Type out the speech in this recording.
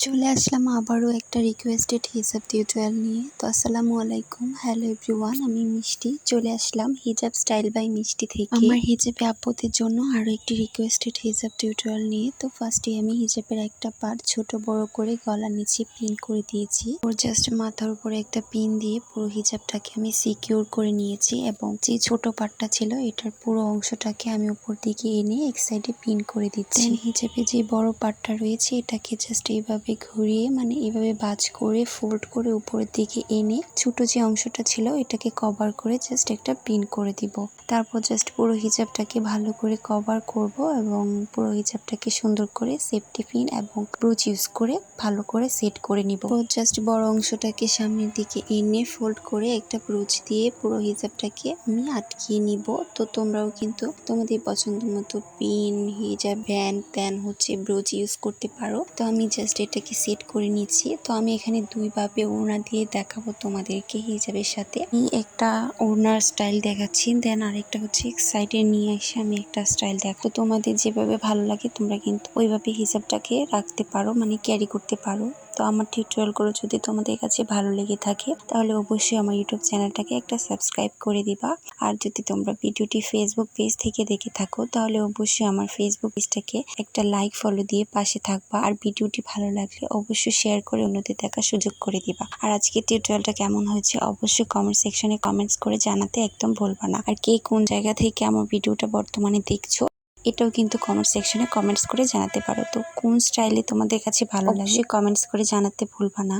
চলে আসলাম আবারও একটা রিকোয়েস্টেড হিজাব টিউটোরিয়াল নিয়ে। তো আসসালামু আলাইকুম, হ্যালো এভরিওয়ান, আমি মিষ্টি চলে আসলাম হিজাব স্টাইল বাই মিষ্টি থেকে আমার হিজাবে আপদের জন্য আরও একটি রিকোয়েস্টেড হিজাব টিউটোরিয়াল নিয়ে। তো ফার্স্টে আমি হিজাবের একটা পার্ট ছোট বড় করে গলার নিচে পিন করে দিয়েছি। ওর জাস্ট মাথার উপরে একটা পিন দিয়ে পুরো হিজাবটাকে আমি সিকিউর করে নিয়েছি এবং যে ছোট পার্টটা ছিল এটার পুরো অংশটাকে আমি উপর দিকে এনে এক সাইডে পিন করে দিচ্ছি। হিজাবে যে বড় পার্টটা রয়েছে এটাকে জাস্ট এইভাবে ঘুরিয়ে এইভাবে ভাঁজ করে ফোল্ড করে উপরের দিকে এনে ছোট যে অংশটা ছিল এটাকে কভার করে জাস্ট একটা পিন করে দিব। তারপর জাস্ট পুরো হিজাবটাকে ভালো করে কভার করব এবং পুরো হিজাবটাকে সুন্দর করে সেফটি পিন এবং ব্রুচ ইউজ করে ভালো করে সেট করে নিব। জাস্ট বড় অংশটাকে সামনের দিকে এনে ফোল্ড করে একটা ব্রুচ দিয়ে পুরো হিজাবটাকে আমি আটকিয়ে নিব। তো তোমরাও কিন্তু তোমাদের পছন্দ মতো পিন, হিজাব ব্যান্ড ব্রুচ ইউজ করতে পারো। তো আমি জাস্ট এটাকে সেট করে নিচ্ছি। তো আমি এখানে দুইভাবে ওড়না দিয়ে দেখাবো তোমাদেরকে হিজাবের সাথে। আমি একটা ওড়নার স্টাইল দেখাচ্ছি, দেন আরেকটা হচ্ছে সাইডে নিয়ে এসে আমি একটা স্টাইল দেখাবো। তোমাদের যেভাবে ভালো লাগে তোমরা কিন্তু ওইভাবে হিজাবটাকে রাখতে পারো, ক্যারি করতে পারো। তো আমার টিউটোরিয়ালগুলো যদি তোমাদের কাছে ভালো লেগে থাকে তাহলে অবশ্যই আমার ইউটিউব চ্যানেলটাকে একটা সাবস্ক্রাইব করে দিবা। আর যদি তোমরা ভিডিওটি ফেসবুক পেজ থেকে দেখে থাকো তাহলে অবশ্যই আমার ফেসবুক পেজটাকে একটা লাইক ফলো দিয়ে পাশে থাকবা। আর ভিডিওটি ভালো লাগলে অবশ্যই শেয়ার করে অন্যদের দেখার সুযোগ করে দিবা। আর আজকের টিউটোরিয়ালটা কেমন হয়েছে অবশ্যই কমেন্ট সেকশনে কমেন্টস করে জানাতে একদম ভুলবা না। আর কে কোন জায়গা থেকে আমার ভিডিওটা বর্তমানে দেখছো এটাও কিন্তু কমেন্ট সেকশনে কমেন্টস করে জানাতে পারো। তো কোন স্টাইলে তোমাদের কাছে ভালো লাগে কমেন্টস করে জানাতে ভুলবা না।